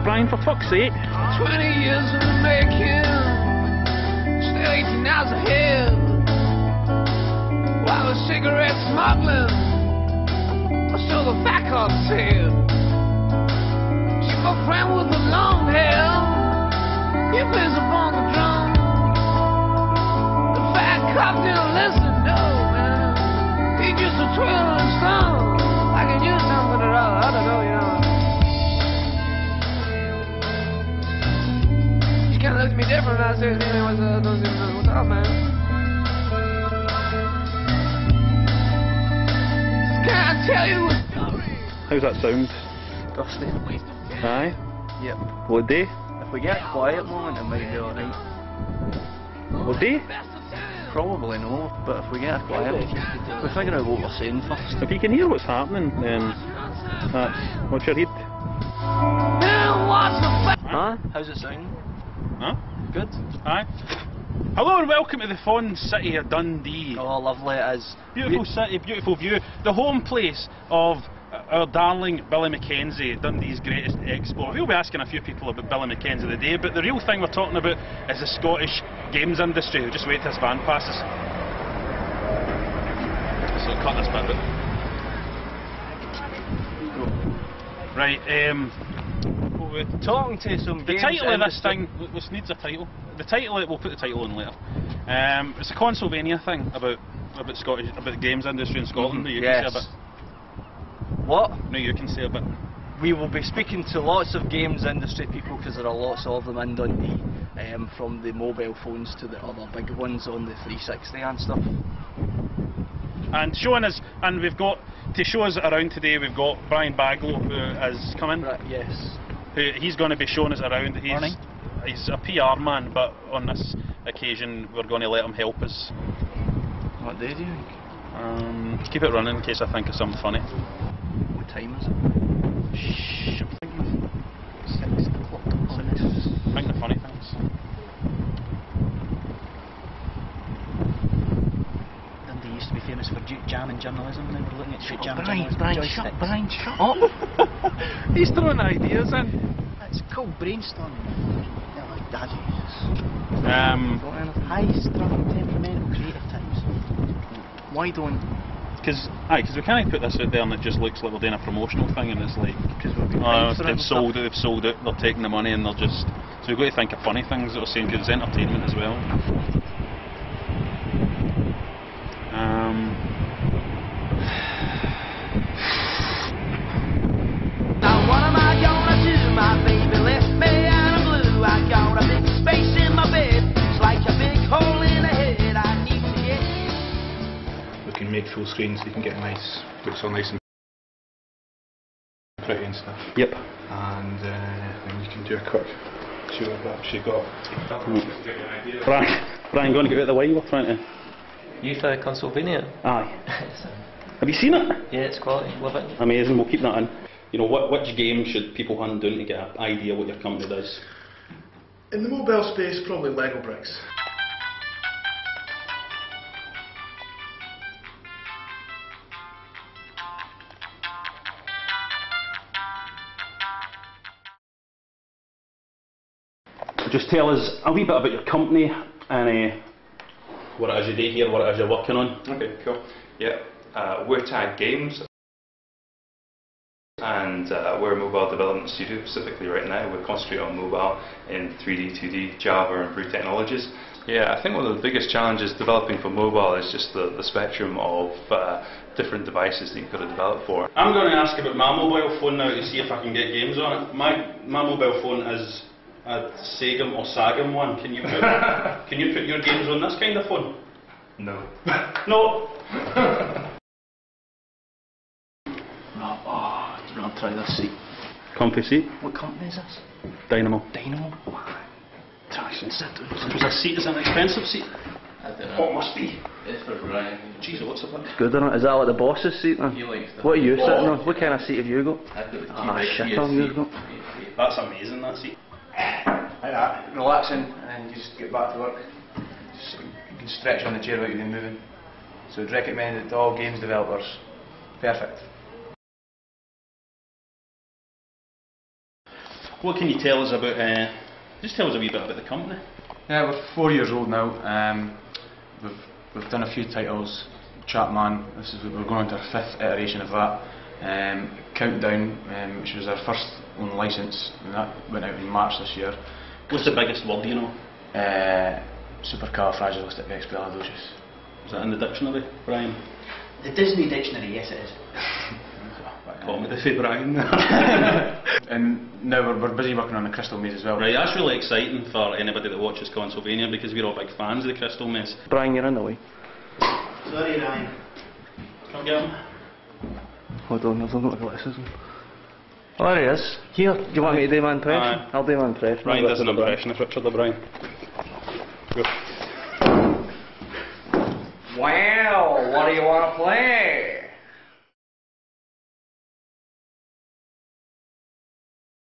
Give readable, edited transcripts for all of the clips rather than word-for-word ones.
Brian, for fuck's sake. 20 years in the making, still 18 hours ahead. While the cigarette smuggling, I saw the fat cop said. She's my friend with the long hair, he plays upon the drum. The fat cop didn't listen, no man, he just a twiddling thumb. I can use something at all, I don't know, you know. She kinda looked at me different, and I said, hey, what's up, man? Can I tell you a story? How's that sound? Dusty. Aye? Yep. What day? If we get a quiet moment, it might be alright. What day? Probably no, but if we get a quiet, we'll figure out what we're saying first. If you can hear what's happening, then that's what's your head? Huh? How's it sound? Huh? Good? Aye. Hello and welcome to the fond city of Dundee. Oh, lovely it is. Beautiful city, beautiful view. The home place of our darling Billy Mackenzie, Dundee's greatest export. We'll be asking a few people about Billy Mackenzie today, but the real thing we're talking about is the Scottish games industry. We'll just wait till this van passes. So cut this bit out. Right, we're talking to some the games title of this industry. thing, which needs a title. The title, we'll put the title in later. It's a Consulvania thing about Scottish, about the games industry in Scotland. Maybe you can say a bit. What? No, you can say a bit. We will be speaking to lots of games industry people because there are lots of them in Dundee, from the mobile phones to the other big ones on the 360 and stuff. And showing us, and we've got to show us around today. We've got Brian Baglow who is coming. Right, yes. He's going to be showing us around. Morning. He's a PR man, but on this occasion we're going to let him help us. What day do you think? Keep it running in case I think of something funny. What time is it? Shh, I'm thinking of 6 o'clock. thinking of funny things. Dundee used to be famous for jamming journalism, now we're looking at street jam Brian, journalism. Brian, shut up! He's throwing ideas in. It's called brainstorming. They're like daddies. High-strung, temperamental, creative types. Why don't... Because we can't put this out there and it just looks like we're doing a promotional thing and it's like, Because we've been they've sold it, they're taking the money and they're just... So we've got to think of funny things that we're saying because it's entertainment as well. Now what am I gonna do? My baby left me and I'm blue. I got a big space in my bed. It's like a big hole in the head. I need to get. We can make full screens, you can get nice, looks all nice and pretty and stuff. Yep. And then you can do a quick show of what she got. Brian, going to get out of the way, we're trying to... Youth Consulvania? Aye. Have you seen it? Yeah, it's quality, love it. Amazing, we'll keep that in. You know, which game should people hunt down to get an idea what your company does? In the mobile space, probably Lego bricks. Just tell us a wee bit about your company and what it is you do here, what it is you're working on. Okay, cool. Yeah, we're Tag Games, and we're a mobile development studio specifically right now. We concentrate on mobile in 3D, 2D, Java and Brew technologies. Yeah, I think one of the biggest challenges developing for mobile is just the spectrum of different devices that you've got to develop for. I'm going to ask about my mobile phone now to see if I can get games on it. My mobile phone is a Sagem or Sagem one. Can you put your games on this kind of phone? No. No. I'll try this seat. Comfy seat. What company is this? Dynamo. Dynamo? Trash and sit down. Because a seat is an expensive seat. What must be? It's for Brian. Jeez, what's up? It's good, isn't it? Is that like the boss's seat then? He likes the... What are you sitting on? What kind of seat have you got? I've got the Ah, key shit on you've got. That's amazing, that seat. Like that, relaxing, and you just get back to work. Just, you can stretch on the chair without even moving. So I'd recommend it to all games developers. Perfect. What can you tell us about, just tell us a wee bit about the company. Yeah, we're 4 years old now. We've done a few titles. Chapman, we're going into our 5th iteration of that. Countdown, which was our first own licence, and that went out in March this year. What's the biggest word you know? Supercalifragilisticexpialidocious. Is that in the dictionary, Brian? The Disney dictionary, yes it is. Comedy for Brian. And now we're busy working on the Crystal Maze as well. Right, that's really exciting for anybody that watches Consulvania because we're all big fans of the Crystal Maze. Brian, you're in the way. Sorry, Ryan. Come get him. Hold on, I've not got glasses on. Oh, there he is. Here, do you want me to do my impression? I'll do my impression. Brian does an impression of Richard O'Brien. Go. Well, what do you want to play?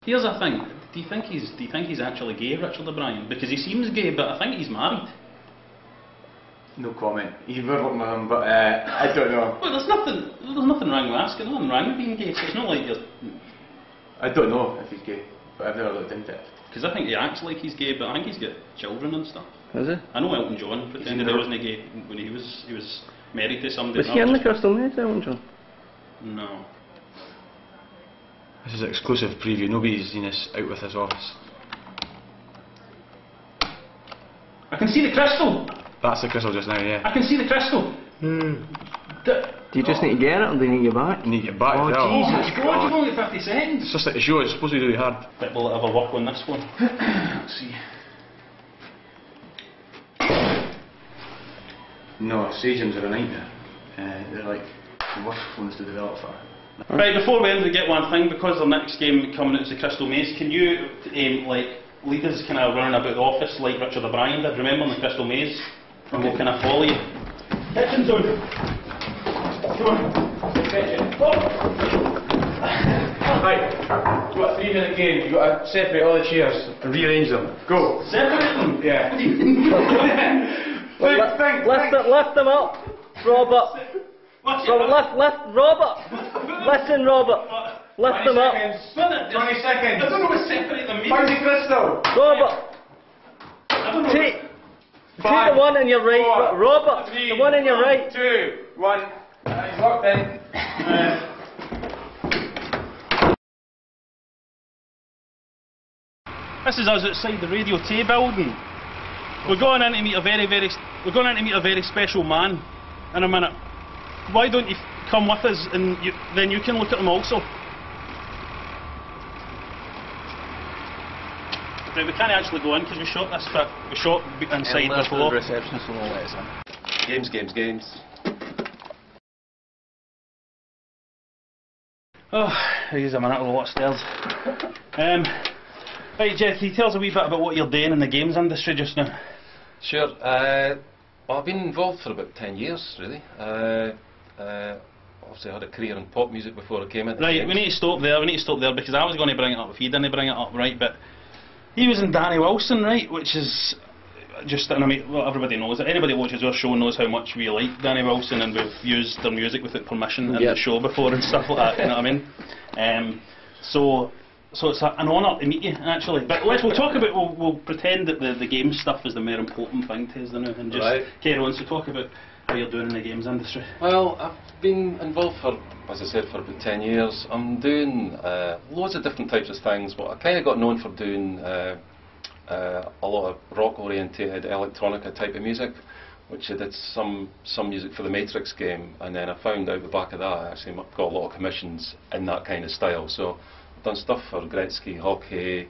Here's a thing. Do you think he's actually gay, Richard O'Brien? Because he seems gay, but I think he's married. No comment. You were working with him, but I don't know. Well, there's nothing wrong with asking. Nothing wrong with being gay. So it's not like you're. I don't know if he's gay, but I've never looked into it. Because I think he acts like he's gay, but I think he's got children and stuff. Is he? I know Elton John pretended he wasn't gay when he was married to somebody. Was he in the Crystal Maze, Elton John? No. This is an exclusive preview. Nobody's seen us out with this office. I can see the crystal! That's the crystal just now, yeah. I can see the crystal! Do you just need to get it, or do you need your back? You need to get back. Oh, Jesus God, you've only got 50 seconds! It's just like the show, it's supposed to be really hard. But will it ever work on this one? Let's see. No, Sagem's are a nightmare. They're like the worst phones to develop for. Right, before we end, we get one thing, because our next game coming out is the Crystal Maze. Can you, like, lead us kind of running about the office like Richard O'Brien did, remember, in the Crystal Maze? And we'll kind of follow you. Kitchen zone! Come on! Kitchen! Oh. Right, you've got a 3-minute game. You've got to separate all the chairs and rearrange them. Go! Separate them? Yeah. What do you mean? Lift them up, Robert. Robert! Listen, Robert. Lift them up. 20 seconds. I don't know what separate them means. Find the crystal. Robert! I don't know. Take the one on your right. Robert! The one on your right. 2, 1. He's locked in. This is us outside the Radio Tay building. We're going in to meet a very special man in a minute. Why don't you come with us and then you can look at them also? Right, we can't actually go in because we shot this bit. We shot inside before. The receptionist will let us in. Games. Oh, here's a minute, we'll go upstairs. Right, Jeff, can you tell us a wee bit about what you're doing in the games industry just now? Sure. Well, I've been involved for about 10 years, really. Obviously, I had a career in pop music before I came into Right, games. we need to stop there. Because I was going to bring it up if he didn't bring it up, right? But he was in Danny Wilson, right? Which is just, and I mean, well, everybody knows it. Anybody who watches our show knows how much we like Danny Wilson, and we've used their music without permission in the show before and stuff like that. You know what I mean? So it's an honour to meet you, actually. But we'll pretend that the game stuff is the more important thing to us now, and just carry on. So talk about what you're doing in the games industry. Well, I've been involved for, as I said, for about 10 years. I'm doing loads of different types of things, but I kind of got known for doing a lot of rock-orientated electronica type of music, which I did some music for the Matrix game, and then I found out the back of that I actually got a lot of commissions in that kind of style. So I've done stuff for Gretzky hockey,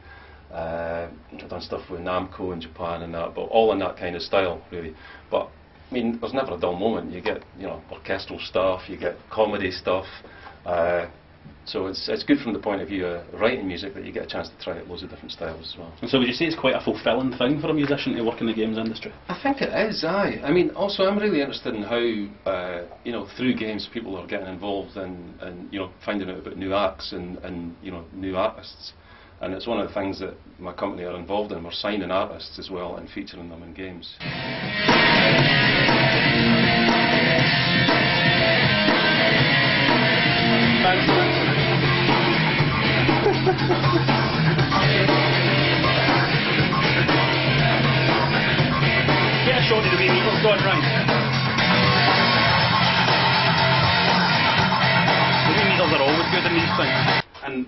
I've done stuff with Namco in Japan and that, but all in that kind of style, really. But I mean, there's never a dull moment. You get, orchestral stuff, you get comedy stuff, So it's good from the point of view of writing music that you get a chance to try out loads of different styles as well. And so would you say it's quite a fulfilling thing for a musician to work in the games industry? I think it is, aye. I mean, also I'm really interested in how, you know, through games people are getting involved in you know, finding out about new acts and you know, new artists. And it's one of the things that my company are involved in. We're signing artists as well and featuring them in games. Get a shot of the wee meters going round. The wee meters are always good in these things. And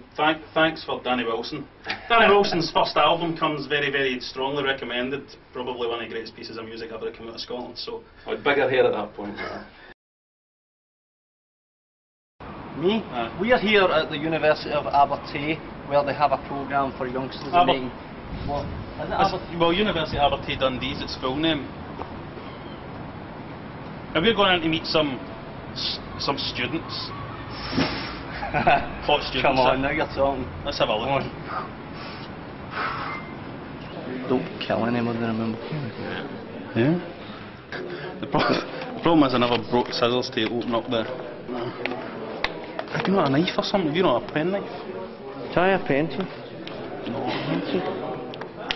thanks for Danny Wilson. Danny Wilson's first album comes very, very strongly recommended. Probably one of the greatest pieces of music ever to come out of Scotland. So I had bigger hair at that point. Me? We are here at the University of Abertay, where they have a programme for youngsters making... What? Is it Abertay? Well, University of Abertay Dundee is its full name. Are we going in to meet some students? Hot students. Come on, now you're talking. Let's have a look. Don't kill anyone, remember. Yeah. The problem is I never broke scissors to open up the... Have you not a knife or something? Have you not a pen knife? Try a pencil. No. Pencil?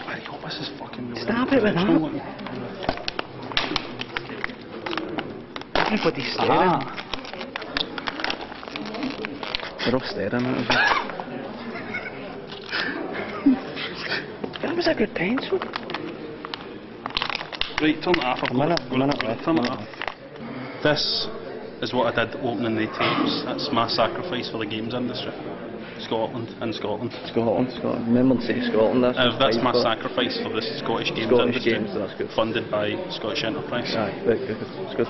I hope this is fucking... Stab it with that. Everybody's staring. They're all staring at us. That was a good pencil. Right, turn it off. A minute left. Turn it off. This is what I did opening the tapes. That's my sacrifice for the games industry. Scotland. Scotland. Remember to say Scotland. That's my sacrifice for the Scottish games industry. Games, that's good. Funded by Scottish Enterprise. Aye, good. It's good.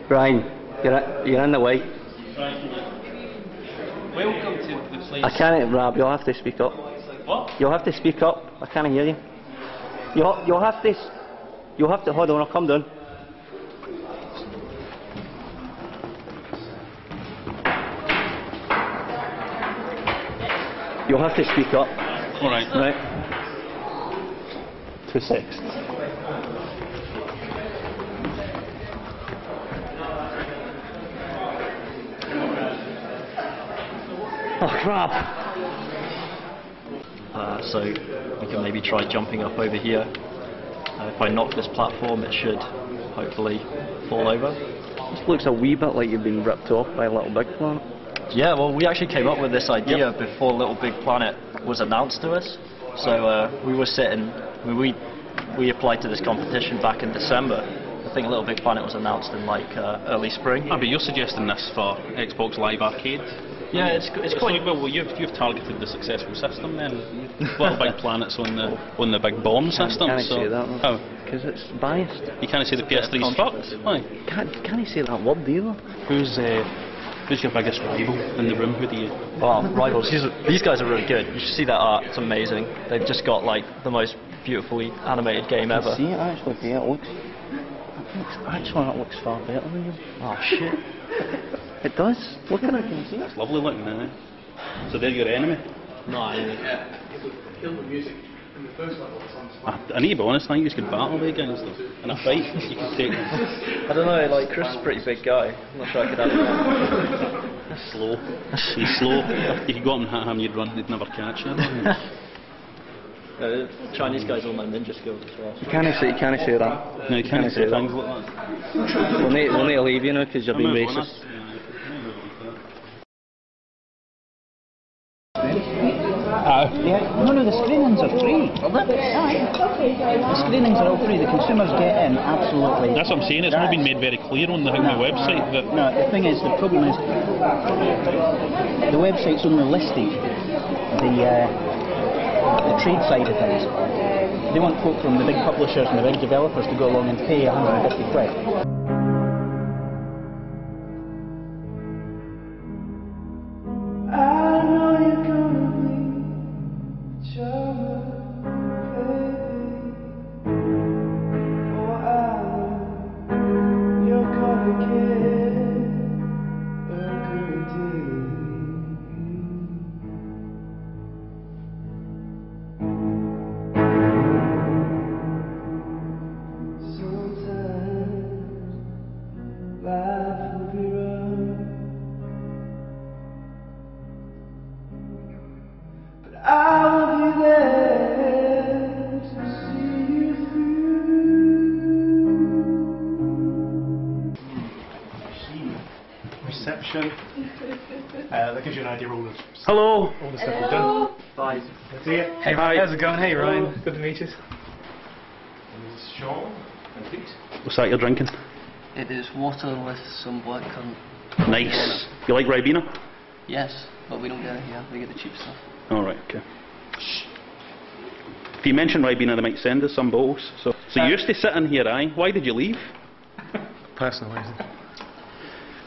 Brian, you're in the way. Welcome to the place. I can't, Rob, you'll have to speak up. What? You'll have to speak up. I can't hear you. You'll have to, hold on, I'll come down. You'll have to speak up. Alright. Right. 2 seconds. Oh crap! So we can maybe try jumping up over here. If I knock this platform, it should hopefully fall over. This looks a wee bit like you've been ripped off by Little Big Planet. Yeah, well, we actually came up with this idea before Little Big Planet was announced to us. So we were sitting, we applied to this competition back in December. I think Little Big Planet was announced in like early spring. But you're suggesting this for Xbox Live Arcade? Yeah, it's quite... Well, you've targeted the successful system then. Little Big Planet's on the big bomb system. Can't so say that, how? Because it's biased. You can't say the PS3's fucked? Why? Can't say that word either. Who's your biggest rival in the room? Who do you... Well, rivals. These guys are really good. You should see that art. It's amazing. They've just got like the most beautifully animated game ever. See it actually, yeah, it looks far better than you. Oh shit. It does. Look at it, can you see it? It's lovely looking, isn't it? So they're your enemy? No, I need to be honest, I think you could battle against them. In a fight, you could take them. I don't know, like Chris is a pretty big guy. I'm not sure I could have him. That's slow. He's slow. If you got him and hit him, you'd run, they'd never catch you. The Chinese guys all know ninja skills as well. You can't say that. No, you can't say things like that. We'll need to leave you now because you're being racist. No, the screenings are free. The screenings are all free. The consumers get in, absolutely. That's what I'm saying, it's not been made very clear on the website. That No, the thing is, the problem is, the website's only listing the trade side of things. They want folk from the big publishers and the big developers to go along and pay 150 quid. introduction. That gives you an idea of Hello. all the stuff we've done. Bye. See you. Hey, Hi. how's it going? Hey, Ryan. Good to meet you. And this is Sean and Pete. What's that you're drinking? It is water with some blackcurrant. Nice. You like Ribena? Yes, but we don't get it here. We get the cheap stuff. Alright, okay. If you mention Ribena, they might send us some bottles. So you used to sit in here, aye? Why did you leave? Personal reason.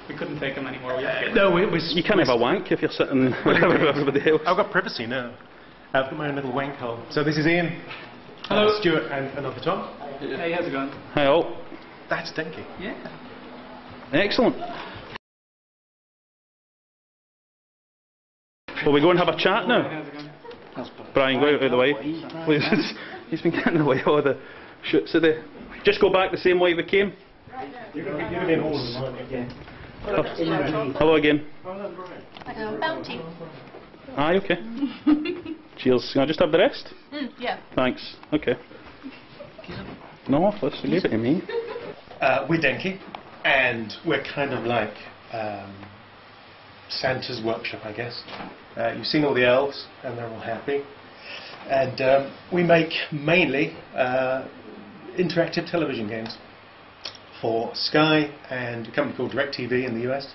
We couldn't take him anymore. No, it was. You can't have a wank if you're sitting with everybody else. I've got privacy now. I've got my own little wank hole. So this is Ian. Hello. Stuart and another Tom. Hey, how's it going? Hi all. That's Dinky. Yeah. Excellent. Well, we go and have a chat now. Brian, go out of the way. Please. He's been getting in the way of all the shoots today. Just go back the same way we came. Hello again. Bounty. Aye, okay. Cheers. Can I just have the rest? Yeah. Thanks. Okay. No, let's leave it to me. We're Dinky, and we're kind of like Santa's workshop, I guess. You've seen all the elves, and they're all happy. And we make mainly interactive television games for Sky and a company called DirecTV in the US.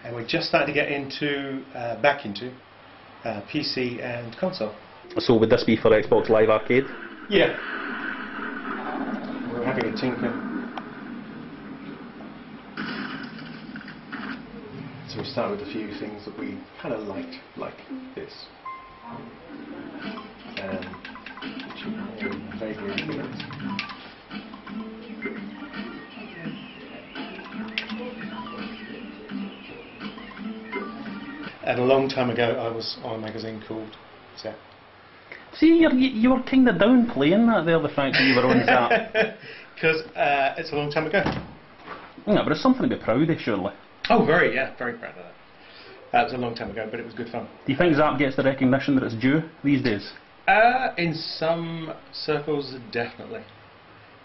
And we're just starting to get into, back into PC and console. So would this be for Xbox Live Arcade? Yeah. We're having a tinker. So we start with a few things that we kind of liked, like this. Which you all vaguely recognize. And a long time ago I was on a magazine called Zap. See, you were kind of downplaying that there, the fact that you were on Zap. Because it's a long time ago. Yeah, but it's something to be proud of, surely. Oh, very proud of that. That was a long time ago, but it was good fun. Do you think Zap gets the recognition that it's due these days? In some circles, definitely.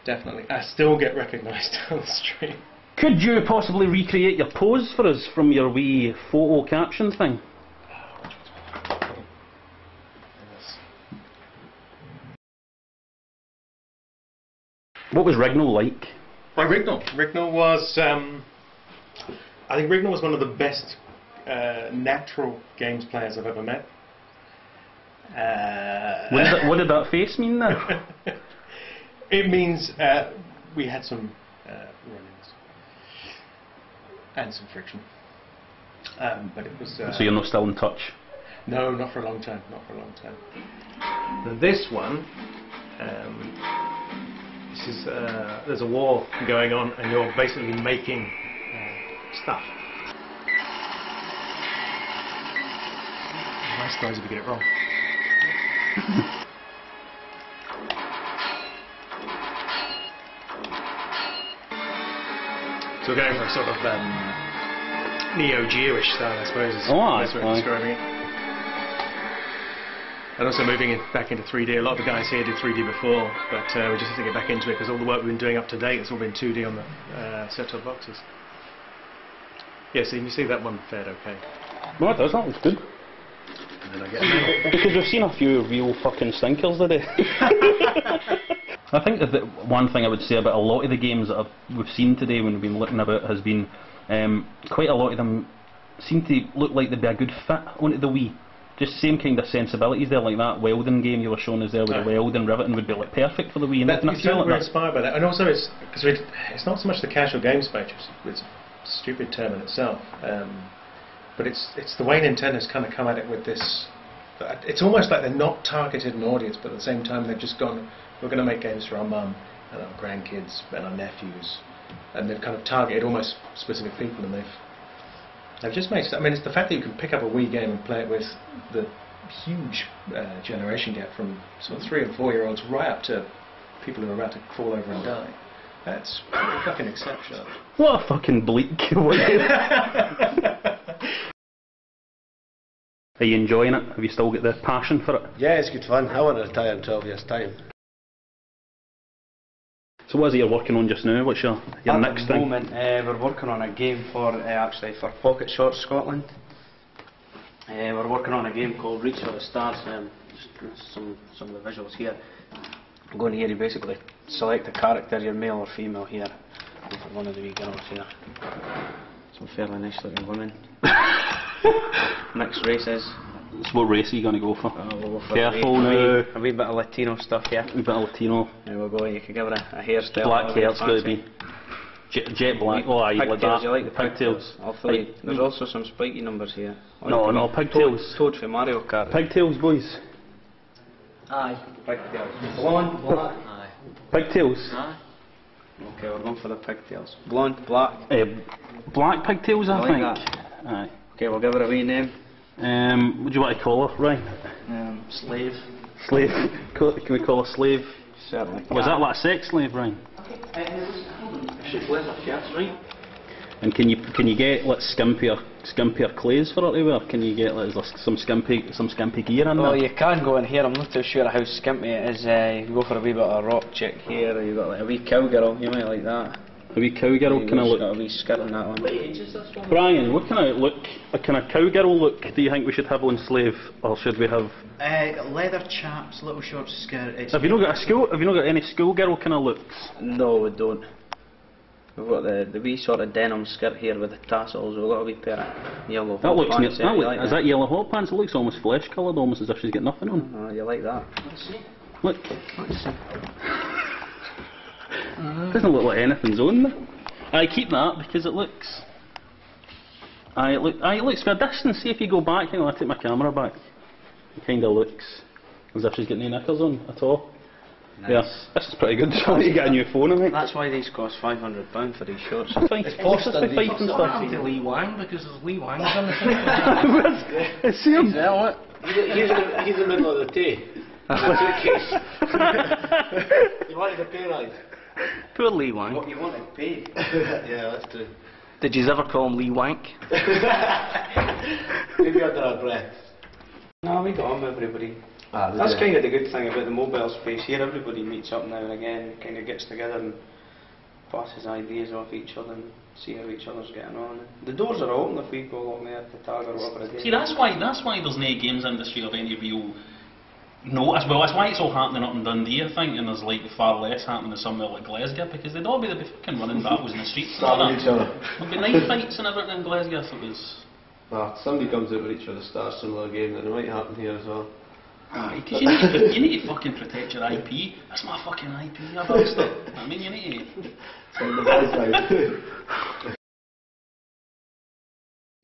Definitely. I still get recognised on the street. Could you possibly recreate your pose for us from your wee photo caption thing? What was Rignall like? Oh, Rignall was, I think Rignall was one of the best natural games players I've ever met. What did that face mean then? It means we had some run-ins and some friction, but it was. So you're not still in touch? No, not for a long time. Not for a long time. Now this one, this is there's a war going on, and you're basically making stuff. Nice guys if you get it wrong. So we're going for a sort of Neo Geo-ish style, I suppose, is the best way of describing it. And also moving it back into 3D. A lot of the guys here did 3D before, but we just have to get back into it because all the work we've been doing up to date, it's all been 2D on the set-top boxes. Yeah, so you can see that one fared okay. No, it does. That looks good. And then I get because we've seen a few real fucking stinkers today. I think that the one thing I would say about a lot of the games that we've seen today when we've been looking about has been quite a lot of them seem to look like they'd be a good fit onto the Wii. Just the same kind of sensibilities there, like that welding game you were showing us there with the welding, riveting would be like perfect for the Wii. And we're inspired by that, and also it's because it's not so much the casual game space, it's a stupid term in itself, but it's the way Nintendo's kind of come at it with this. It's almost like they're not targeted an audience, but at the same time they've just gone, we're going to make games for our mum and our grandkids and our nephews, and they've kind of targeted almost specific people, and they've just made. I mean, it's the fact that you can pick up a Wii game and play it with the huge generation gap from sort of 3 and 4 year olds right up to people who are about to fall over and die. That's fucking exceptional. What a fucking bleak way. Are you enjoying it? Have you still got the passion for it? Yeah, it's good fun. I want to retire in 12 years' time. So what is it you're working on just now? What's your next thing? At the moment, we're working on a game for actually for Pocket Short Scotland. We're working on a game called Reach for the Stars. Just some of the visuals here. Going here, you basically select a character, you're male or female here. Go for one of the wee girls here. Some fairly nice looking women. Mixed races. So what race are you going to go for? We'll go for Careful now. a wee bit of Latino stuff here. A wee bit of Latino. There we go, you can give her a hairstyle. Black hair, it's going to be jet black. Oh, I like that. You like the pigtails? There's also some spiky numbers here. No, pigtails. Toad for Mario Kart. Pigtails, boys. Aye. Pigtails. Blonde, black. Aye. Pigtails. Aye. Okay, we're going for the pigtails. Blonde, black. Black pigtails, I think. Like that. Aye. Okay, we'll give her a wee name. What do you want to call her, Ryan? Slave. Slave. Can we call her slave? Certainly. Was that like a sex slave, Ryan? She's leather shirts, right? And can you get like skimpier clays for her to wear? Can you get like is there some skimpy gear in there? Well, you can go in here. I'm not too sure how skimpy it is. You can go for a wee bit of a rock chick here, or you got like a wee cowgirl. You might like that. A wee cowgirl kind of look. Got a wee skirt on that one. Brian, what kind of look, a kind of cowgirl look do you think we should have on Slave, or should we have? Leather chaps, little short skirt. Have you not got any schoolgirl kind of looks? No, we don't. We've got the wee sort of denim skirt here with the tassels. We've got a wee pair of yellow hot pants. Is that yellow hot pants? It looks almost flesh coloured, almost as if she's got nothing on. Oh, you like that? Let's see. Look. Let's see. Doesn't look like anything's on there. I keep that because it looks. It looks for a distance. See if you go back. Hang on, I'll take my camera back. It kind of looks as if she's got no knickers on at all. Nice. Yeah, this is pretty good. Trying to get a new phone, I think. That's why these cost £500 for these shorts. It's posh to fight and stuff. To Lee Wang because there's Lee Wang's on the thing. It's him. Is that what? He's in the middle of the day. Suitcase. You wanted a pay rise. Poor Lee Wang. What you wanted paid. Yeah, that's true. Did you ever call him Lee Wank? Maybe under our breath. No, we got him, everybody. That's kind of the good thing about the mobile space here. Everybody meets up now and again, kind of gets together and passes ideas off each other and see how each other's getting on. The doors are open if we go along there to tag or whatever it is. See, that's why there's no games industry of any real notice. Well, that's why it's all happening up in Dundee, I think, and there's like far less happening somewhere like Glasgow, because they'd be fucking running battles in the streets. Stabbing each other. There'd be knife fights and everything in Glasgow if it was. Somebody comes out with each other, starts a similar game, and it might happen here as well. Because you need to fucking protect your IP. That's my fucking IP, I've asked it. I mean, you need to.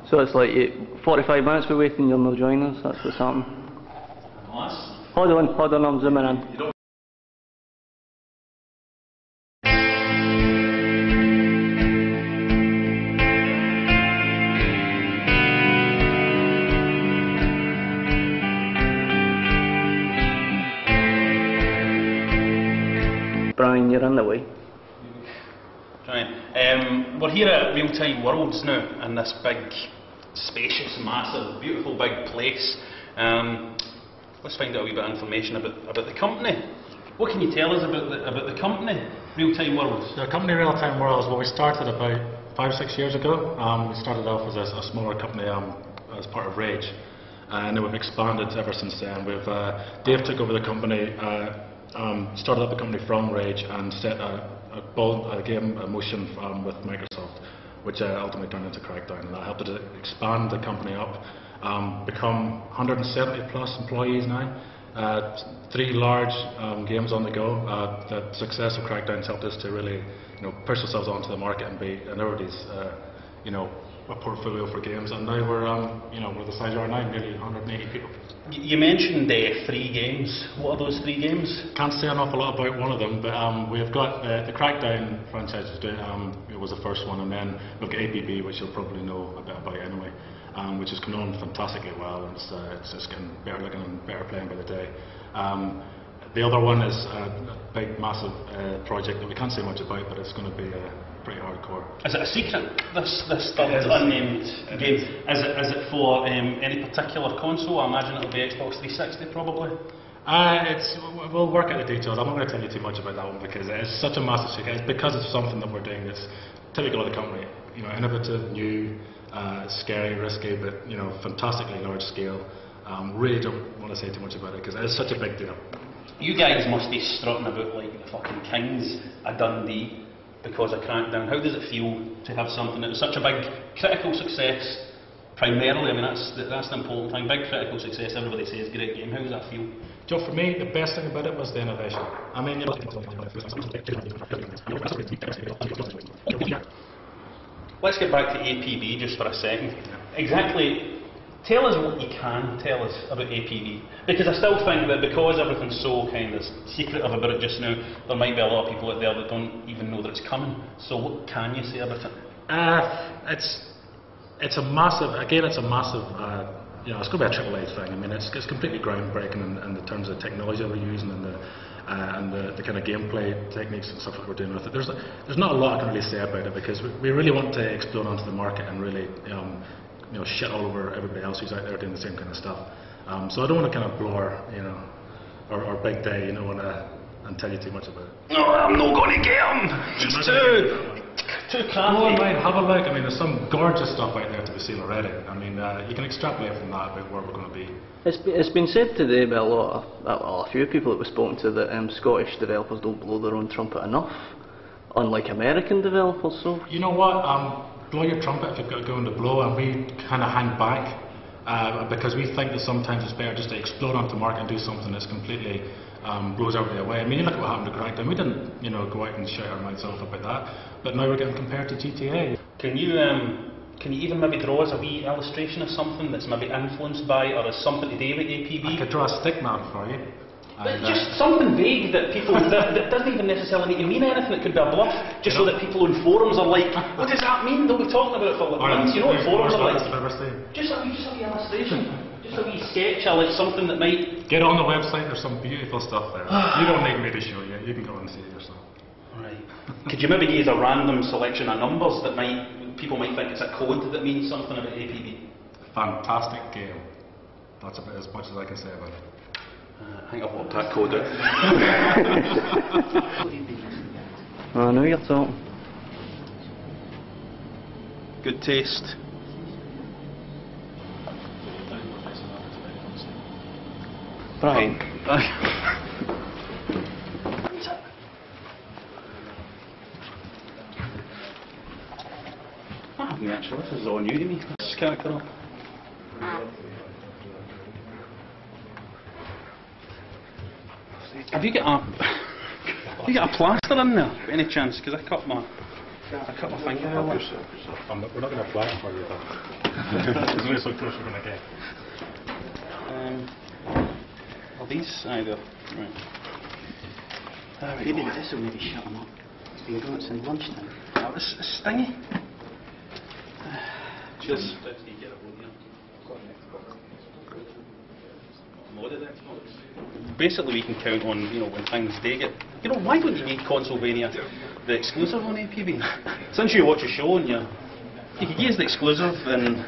So it's like 45 minutes we're waiting, you'll not join us, that's what's happening. Hold on, I'm zooming in. Brian, you're in the way. Right. We're here at Realtime Worlds now, in this big, spacious, massive, beautiful big place. Let's find out a wee bit of information about the company. What can you tell us about the company, Realtime Worlds? The company Realtime Worlds, well, we started about 5-6 years ago. We started off as a smaller company as part of Rage, and then we've expanded ever since then. Dave took over the company, started up the company from Rage, and set a game in motion with Microsoft, which ultimately turned into Crackdown, and that helped to expand the company up. Become 170 plus employees now, 3 large games on the go. The success of Crackdown has helped us to really, push ourselves onto the market and be everybody's, a portfolio for games. And now we're the size we are now, nearly 180 people. You mentioned 3 games. What are those 3 games? Can't say an awful lot about one of them, but we've got the Crackdown franchise. It was the first one, and then we've got ABB, which you'll probably know a bit about anyway. Which has come on fantastically well, and it's just getting better looking and better playing by the day. The other one is a big, massive project that we can't say much about, but it's going to be pretty hardcore. Is it a secret, this third unnamed game? Is it for any particular console? I imagine it'll be Xbox 360 probably? We'll work out the details. I'm not going to tell you too much about that one because it's such a massive success. It's because it's something that we're doing that's typical of the company. You know, innovative, new, scary, risky, but you know, fantastically large scale. Really don't want to say too much about it because it's such a big deal. You guys must be strutting about like the fucking kings of Dundee because of Crackdown. How does it feel to have something that was such a big critical success? Primarily, I mean that's the important thing. Big critical success. Everybody says great game. How does that feel? Joe, for me, the best thing about it was the innovation. I mean, you know, let's get back to APB just for a second. Exactly. Tell us what you can tell us about APB, because I still think that because everything's so kind of secretive about it just now, there might be a lot of people out there that don't even know that it's coming. So what can you say about it? It's a massive, you know, it's going to be a triple A thing. I mean, it's completely groundbreaking in the terms of technology we're using and the kind of gameplay techniques and stuff that we're doing with it. There's not a lot I can really say about it because we really want to explode onto the market and really you know, shit all over everybody else who's out there doing the same kind of stuff. So I don't want to kind of blow our big day, you know, and tell you too much about it. No, I'm not going to get him. He's too crafty. Oh, mate, have a look. I mean, there's some gorgeous stuff out there to be seen already. I mean, you can extrapolate from that about where we're going to be. It's been said today by a few people that we've spoken to that Scottish developers don't blow their own trumpet enough, unlike American developers. So you know what? Blow your trumpet if you've got going to blow, and we kind of hang back because we think that sometimes it's better just to explode onto the market and do something that's completely blows everybody away. I mean, you look at what happened to Crackdown. We didn't, you know, go out and shout our mouths off about that, but now we're getting compared to GTA. Can you even maybe draw us a wee illustration of something that's maybe influenced by or has something to do with APB? I could draw a stick man for you. But just something vague that people that doesn't even necessarily need to mean anything. It could be a bluff, just so that people on forums are like, what does that mean? They'll be talking about it for like months. You know what forums are like? Just a wee illustration, just a wee sketch of like something that might. Get on the website. There's some beautiful stuff there. You don't need me to show you. You can go and see it yourself. Right. Could you maybe use a random selection of numbers that people might think it's a code that means something about APB? Fantastic game. That's about as much as I can say about it. I think I've worked that code out. I know you're talking. Good taste. Brian. Yeah, actually, this is all new to me. This character. Have you got a plaster in there, by any chance? Because I cut my finger. We're not going to apply it for you, though. It's only so close we're going to get. Are these either? Right. Maybe this will maybe shut them up. So you know it's in lunchtime. Oh, this is stingy. Cheers. Basically, we can count on, you know, when things do get. You know, why don't you make Consolvania the exclusive on APB? Since you watch a show and you could use the exclusive and.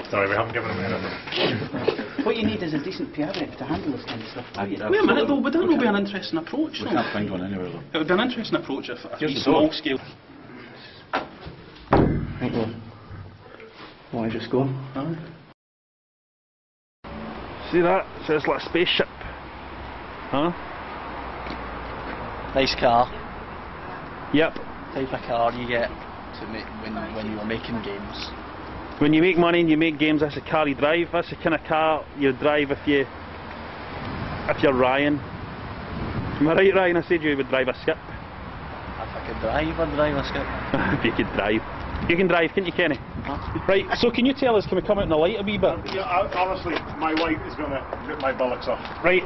Sorry, we haven't given them anything. What you need is a decent PR rep to handle this kind of stuff. Wait a minute though, would that not be an interesting approach? We can't find one anywhere though. It would be an interesting approach if a small scale. Right, well, why just go? See that? It says like a spaceship. Huh? Nice car. Yep. Type of car you get to make when you are making games. When you make money and you make games, that's the car you drive. That's the kind of car you drive if you're Ryan. Am I right, Ryan? I said you would drive a skip. If I could drive, I'd drive a skip. If you could drive. You can drive, can't you, Kenny? Right, so can you tell us, can we come out in the light a wee bit? Yeah, honestly, my wife is going to rip my bollocks off. Right,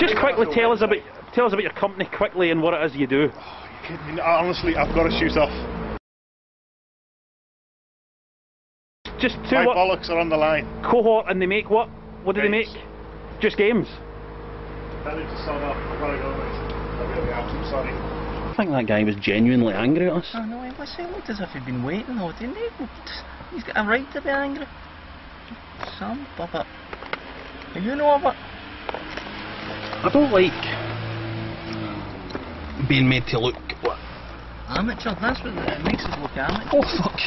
just quickly tell us about your company quickly and what it is you do. Honestly, I've got to shoot off. Just my bollocks are on the line. Cohort, and they make what? What do they make? Just games? Tell him to sod off. I've got to go, mate. I'm really absolutely sorry. I think that guy was genuinely angry at us. Oh no, it looked as if he'd been waiting though, didn't he? He's got a right to be angry. Some puppet. You know of it? I don't like being made to look what? Amateur, that's what it makes us look amateur. Oh fuck.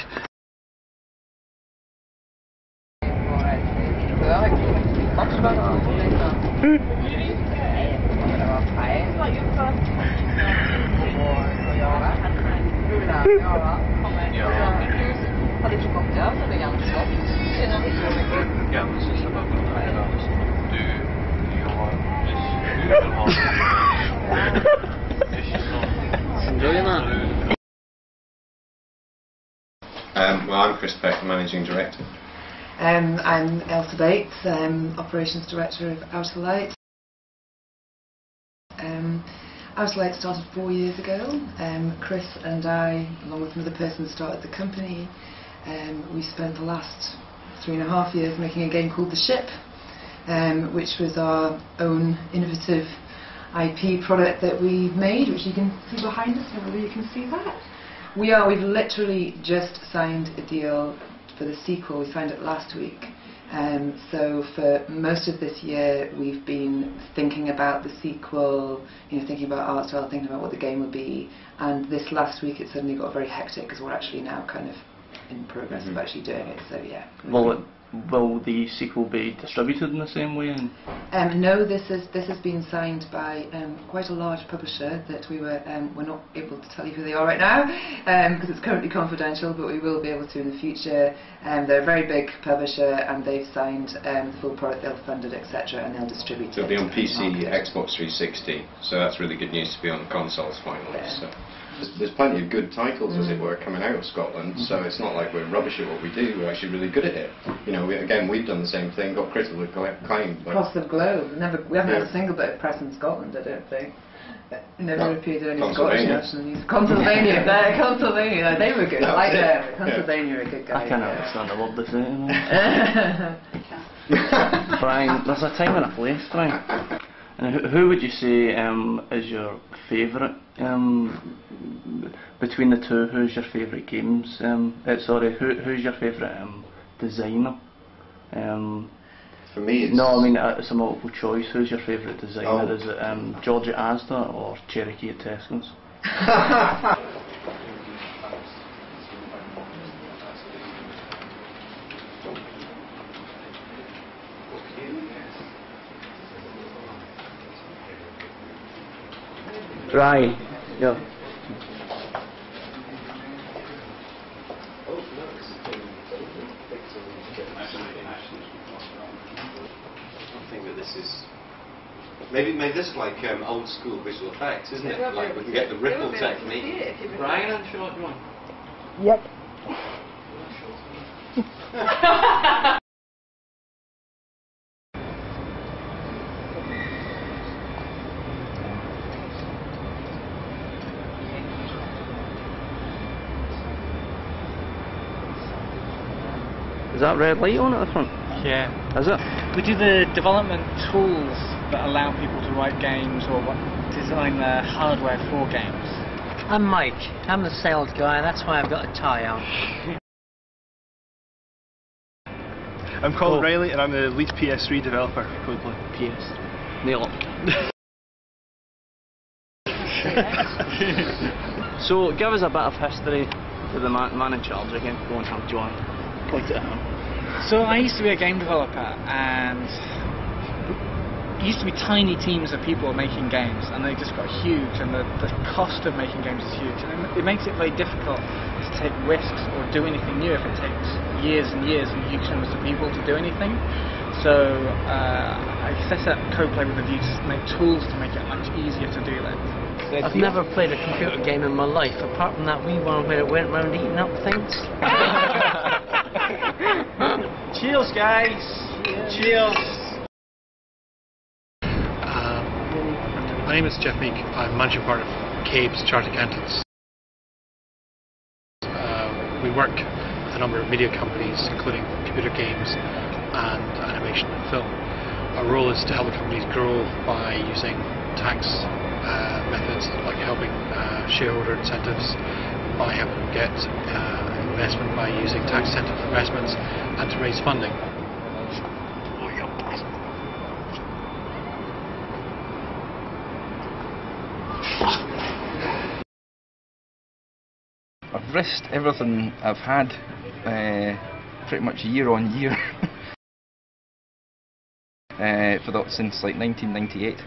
Well, I'm Chris Peck, Managing Director. I'm Elsa Bates, Operations Director of Outerlight. Outerlight started 4 years ago. Chris and I, along with another person, started the company. We spent the last 3.5 years making a game called The Ship, which was our own innovative IP product that we made, which you can see behind us. I don't know whether you can see that. We've literally just signed a deal for the sequel. We signed it last week. So for most of this year we've been thinking about the sequel, thinking about art style, thinking about what the game would be, and this last week it suddenly got very hectic because we're actually now kind of in progress of actually doing it, so yeah. Will the sequel be distributed in the same way? No, this has been signed by quite a large publisher that we're not able to tell you who they are right now because it's currently confidential, but we will be able to in the future. They're a very big publisher and they've signed the full product, they'll fund it, etc., and they'll distribute it. It'll be on PC, Xbox 360, so that's really good news to be on consoles finally. Yeah. So. There's plenty of good titles, as it were, coming out of Scotland, so it's not like we're rubbish at what we do, we're actually really good at it. We've done the same thing, got critical acclaim. Across the globe. We haven't had a single bit of press in Scotland, I don't think. Never appeared in any Scottish national news. Consulvania, they were good, I like them. Consulvania are good guys. I can't understand a word they say. Brian, there's a time and a place, Brian. And who would you say is your favourite between the two? Who's your favourite games? Who's your favourite designer? For me, it's... No, I mean it's a multiple choice. Who's your favourite designer? Oh. Is it Georgia Asda or Cherokee at Tesco's? Right, yeah. I think that this is maybe this is like old school visual effects, isn't it? Like we can get the ripple technique. Brian, I'm sure you want. Yep. Is that red light on at the front? Yeah. Is it? We do the development tools that allow people to write games or design the hardware for games. I'm Mike. I'm the sales guy, that's why I've got a tie on. I'm Colin Riley and I'm the lead PS3 developer for Codeplay. PS. Nail it. So give us a bit of history to the man in charge again. Go on, have John. Point it at him. So I used to be a game developer, and it used to be tiny teams of people making games, and they just got huge, and the cost of making games is huge, and it makes it very difficult to take risks or do anything new if it takes years and years and huge numbers of people to do anything. So I set up Codeplay with a view to make tools to make it much easier to do that. I've never played a computer game in my life, apart from that wee one where it went around eating up things. Cheers, guys! Cheers! My name is Jeff Meek. I'm managing partner of CABE's Chartered Accountants. We work with a number of media companies, including computer games and animation and film. Our role is to help the companies grow by using tax methods like helping shareholder incentives, by helping them get investment by using tax incentive investments, and to raise funding. I've risked everything I've had pretty much year on year since like 1998.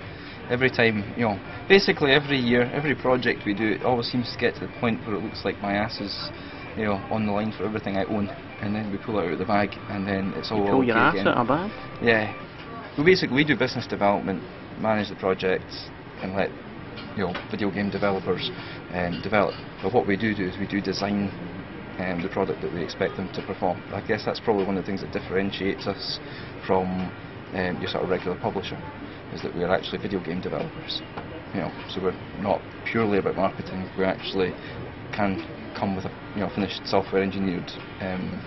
Every time, you know, basically every year, every project we do, it always seems to get to the point where it looks like my ass is, you know, on the line for everything I own, and then we pull it out of the bag, and then it's all You pull okay your ass again. out of a bag? Yeah. Well, basically we do business development, manage the projects, and let, you know, video game developers develop. But what we do is we do design the product that we expect them to perform. I guess that's probably one of the things that differentiates us from your sort of regular publisher, is that we're actually video game developers. You know, so we're not purely about marketing. We actually can come with a, you know, finished software engineered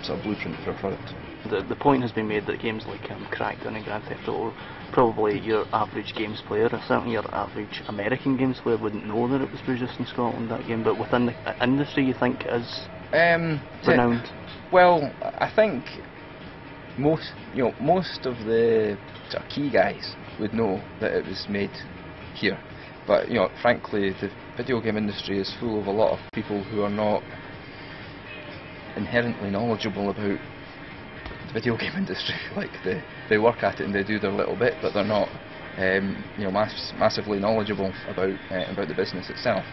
sort of blueprint for a product. The point has been made that games like Crackdown and Grand Theft Auto, probably your average games player, or certainly your average American games player, wouldn't know that it was produced in Scotland, that game, but within the industry you think it is renowned? Well, I think most of the sort of key guys would know that it was made here, but, you know, frankly the video game industry is full of a lot of people who are not inherently knowledgeable about the video game industry. Like they work at it and they do their little bit, but they're not you know, massively knowledgeable about the business itself.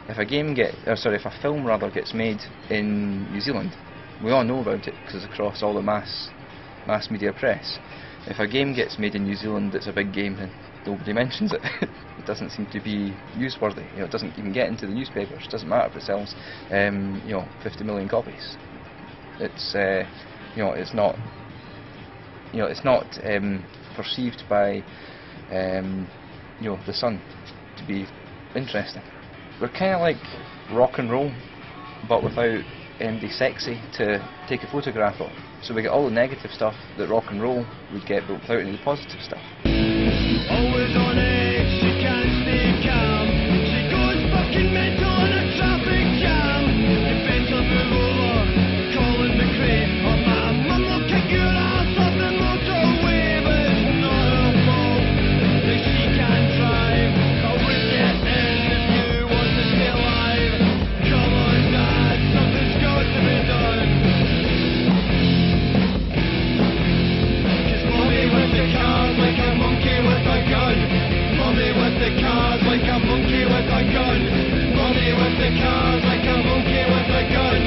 If a film rather gets made in New Zealand, we all know about it because it's across all the mass media press. If a game gets made in New Zealand that's a big game, then nobody mentions it. It doesn't seem to be newsworthy. You know, it doesn't even get into the newspapers. It doesn't matter if it sells, you know, 50 million copies. It's you know, it's not, you know, it's not perceived by you know, the Sun to be interesting. We're kind of like rock and roll, but without the sexy to take a photograph of. So we get all the negative stuff that rock and roll would get, but without any positive stuff. Always on edge, she can't stay calm. She goes fucking mental in a traffic jam. You better move over, calling the crane, or my mum will kick your ass off the motorway. But it's not her fault that she can't drive. I would get in if you want to stay alive. Come on, Dad, something's got to be done. 'Cause Mommy with the cars like a monkey with a gun. Mommy with the cars like a monkey with a gun. Mommy with the cars like a monkey with a gun.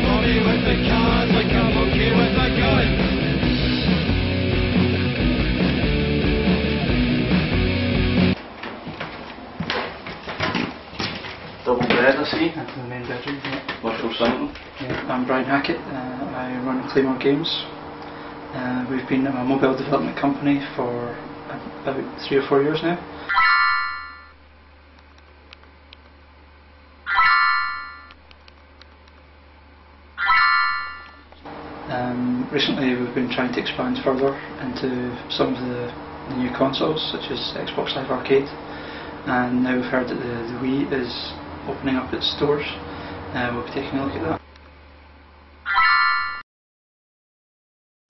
Mommy with the cars like a monkey with a gun. Double bed, I see, that's the main bedroom. Yeah. What's your son? Yeah, I'm Brian Hackett, I run Claymore Games. We've been a mobile development company for about 3 or 4 years now. Recently we've been trying to expand further into some of the new consoles, such as Xbox Live Arcade, and now we've heard that the Wii is opening up its stores. We'll be taking a look at that.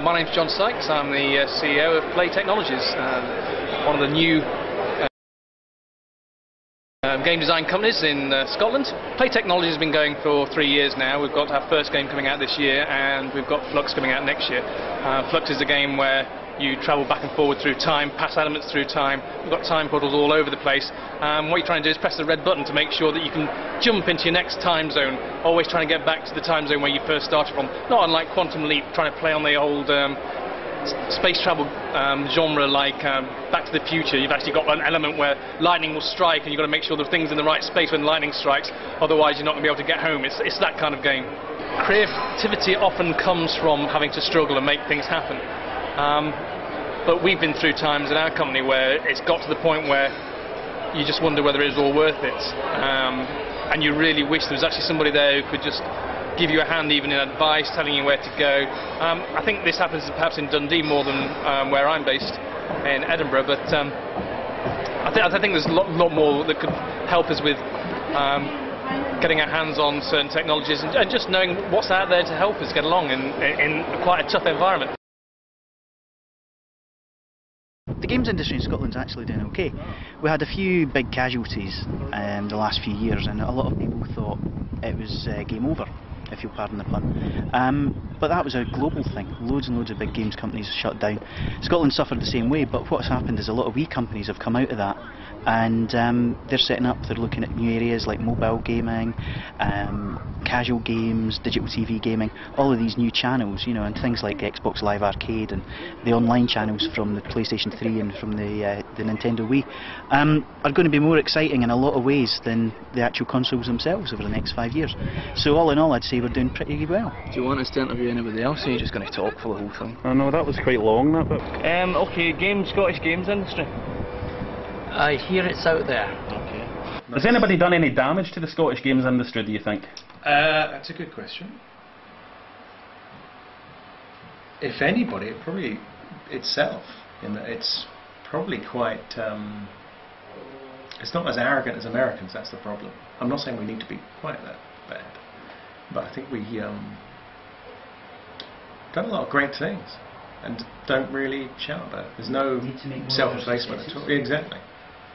My name's John Sykes, I'm the CEO of Play Technologies, one of the new game design companies in Scotland. Play Technologies has been going for 3 years now. We've got our first game coming out this year, and we've got Flux coming out next year. Flux is a game where you travel back and forward through time, pass elements through time. We've got time portals all over the place. What you're trying to do is press the red button to make sure that you can jump into your next time zone, always trying to get back to the time zone where you first started from. Not unlike Quantum Leap, trying to play on the old space travel genre like Back to the Future. You've actually got an element where lightning will strike and you've got to make sure the thing's in the right space when lightning strikes, otherwise you're not going to be able to get home. It's that kind of game. Creativity often comes from having to struggle and make things happen. But we've been through times in our company where it's got to the point where you just wonder whether it was all worth it. And you really wish there was actually somebody there who could just give you a hand, even in advice, telling you where to go. I think this happens perhaps in Dundee more than where I'm based, in Edinburgh, but I think there's a lot more that could help us with getting our hands on certain technologies and just knowing what's out there to help us get along in quite a tough environment. the games industry in Scotland's actually doing okay. We had a few big casualties the last few years, and a lot of people thought it was game over, if you'll pardon the pun. But that was a global thing. Loads and loads of big games companies shut down. Scotland suffered the same way, but what's happened is a lot of wee companies have come out of that, and they're setting up, they're looking at new areas like mobile gaming, casual games, digital TV gaming, all of these new channels, you know, and things like Xbox Live Arcade and the online channels from the PlayStation 3 and from the Nintendo Wii are going to be more exciting in a lot of ways than the actual consoles themselves over the next 5 years. So all in all, I'd say we're doing pretty well. Do you want us to interview anybody else, or are you just going to talk for the whole thing? I know, that was quite long, that bit. Okay, Scottish games industry. I hear it's out there. Okay. Has anybody done any damage to the Scottish games industry, do you think? That's a good question. If anybody, probably itself, in that it's probably quite. It's not as arrogant as Americans. That's the problem. I'm not saying we need to be quite that bad, but I think we done a lot of great things and don't really shout about it. There's no self-effacement at all. Exactly.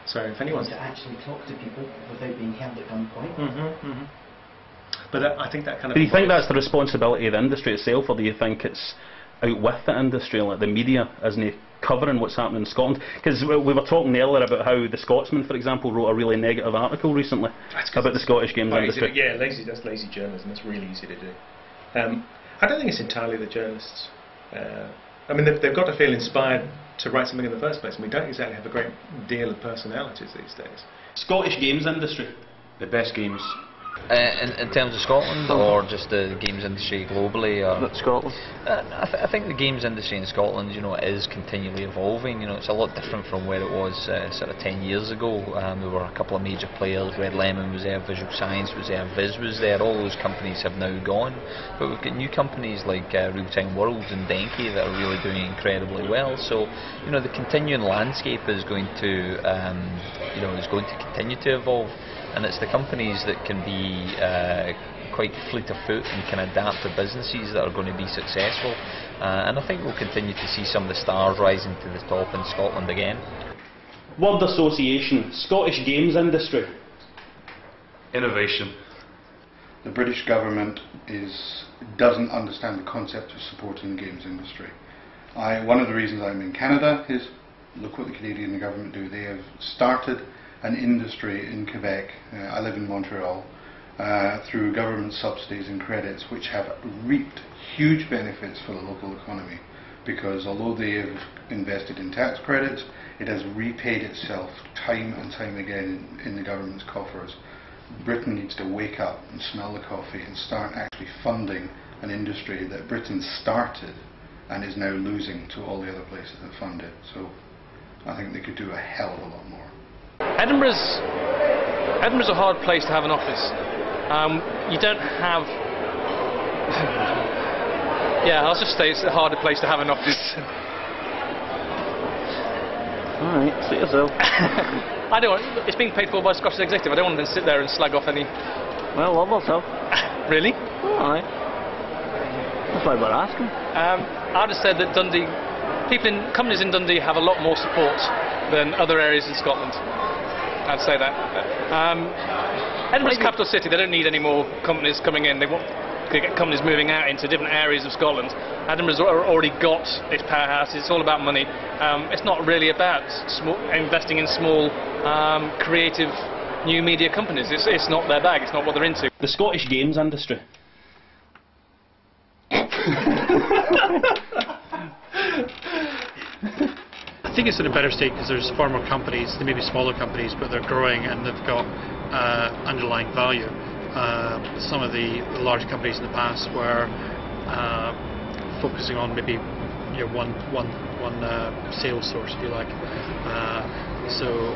So if anyone's to actually talk to people without being held at gunpoint. But I think that kind of. Do you think that's the responsibility of the industry itself, or do you think it's out with the industry, like the media isn't covering what's happening in Scotland? Because we were talking earlier about how the Scotsman, for example, wrote a really negative article recently about the Scottish games industry. Yeah, that's lazy journalism. It's really easy to do. I don't think it's entirely the journalists. I mean, they've got to feel inspired to write something in the first place, and we don't exactly have a great deal of personalities these days. Scottish games industry. The best games. In terms of Scotland, or just the games industry globally? Or Scotland. I think the games industry in Scotland, you know, is continually evolving. You know, it's a lot different from where it was sort of 10 years ago. There were a couple of major players. Red Lemon was there, Visual Science was there, Viz was there. All those companies have now gone, but we've got new companies like Realtime Worlds and Dundee that are really doing incredibly well. So, you know, the continuing landscape is going to, you know, is going to continue to evolve. And it's the companies that can be quite fleet of foot and can adapt to businesses that are going to be successful. And I think we'll continue to see some of the stars rising to the top in Scotland again. Word association, Scottish games industry. Innovation. The British government doesn't understand the concept of supporting the games industry. One of the reasons I'm in Canada is, look what the Canadian government do. They have started an industry in Quebec, I live in Montreal, through government subsidies and credits, which have reaped huge benefits for the local economy, because although they have invested in tax credits, it has repaid itself time and time again in the government's coffers. Britain needs to wake up and smell the coffee and start actually funding an industry that Britain started and is now losing to all the other places that fund it. So I think they could do a hell of a lot more. Edinburgh's a hard place to have an office. You don't have. Yeah, I'll just say it's a harder place to have an office. Alright, suit yourself. I don't want. It's being paid for by Scottish Executive. I don't want to sit there and slag off any. Well, love myself. Really? Alright. That's why we're asking. I'd have said that Dundee, companies in Dundee have a lot more support than other areas in Scotland. I'd say that. Edinburgh's capital city. They don't need any more companies coming in. They want to get companies moving out into different areas of Scotland. Edinburgh's already got its powerhouse. It's all about money. It's not really about investing in small, creative, new media companies. It's not their bag. It's not what they're into. The Scottish games industry. I think it's in a better state because there's far more companies. They may be smaller companies, but they're growing and they've got underlying value. Some of the large companies in the past were focusing on maybe one sales source, if you like. So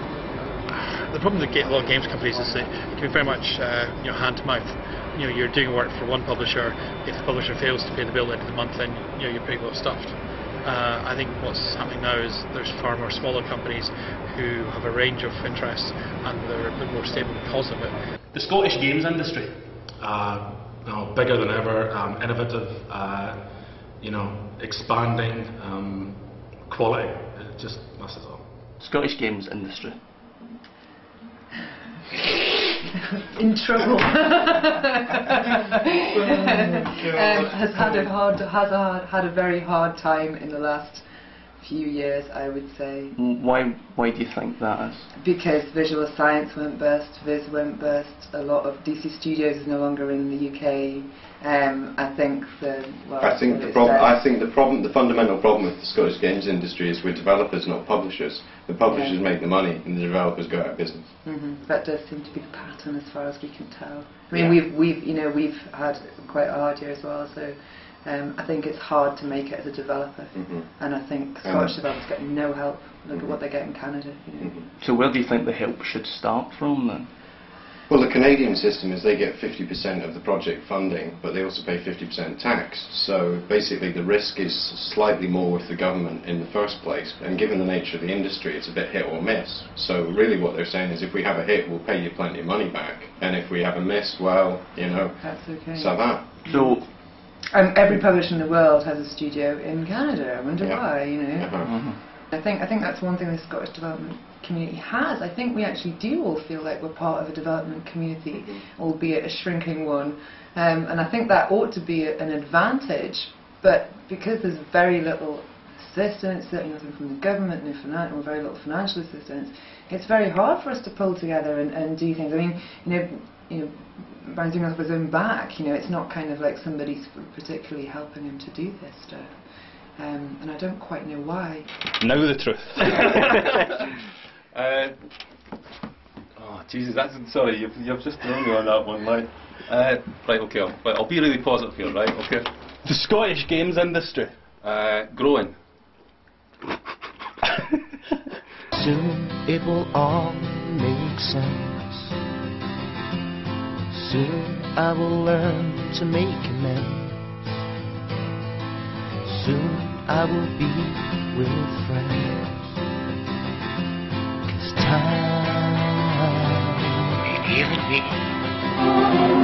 the problem with a lot of games companies is that it can be very much hand to mouth. You're doing work for one publisher. If the publisher fails to pay the bill at the end of the month, then you're pretty well stuffed. I think what's happening now is there's far more smaller companies who have a range of interests and they're a bit more stable because of it. The Scottish games industry. Bigger than ever, innovative, expanding, quality. it just messes up. Scottish games industry. In trouble. Has had a very hard time in the last few years, I would say. Why do you think that is? Because Visual Science went bust, Viz went bust, a lot of DC Studios is no longer in the UK. I think the fundamental problem with the Scottish games industry is we're developers, not publishers. The publishers make the money, and the developers go out of business. That does seem to be the pattern, as far as we can tell. I mean, we've had quite a hard year as well, so I think it's hard to make it as a developer, and I think Scottish developers get no help. Look at what they get in Canada. So where do you think the help should start from then? Well, the Canadian system is they get 50% of the project funding, but they also pay 50% tax. So basically the risk is slightly more with the government in the first place, and given the nature of the industry, it's a bit hit or miss. So really what they're saying is if we have a hit, we'll pay you plenty of money back, and if we have a miss, well, that's okay. So that. So every publisher in the world has a studio in Canada. I wonder why, I think that's one thing the Scottish development community has. I think we actually do all feel like we're part of a development community, albeit a shrinking one, and I think that ought to be an advantage, but because there's very little assistance, certainly nothing from the government, or very little financial assistance, it's very hard for us to pull together and do things. I mean, Brian's doing it off his own back, it's not kind of like somebody's particularly helping him to do this stuff. And I don't quite know why. Now the truth. Oh Jesus, sorry, you've just thrown me on that one line. Right, okay, I'll be really positive here, right? Okay. The Scottish games industry. Growing. Soon it will all make sense. Soon I will learn to make amends. Soon I will be with friends. 'Cause time ain't healing me.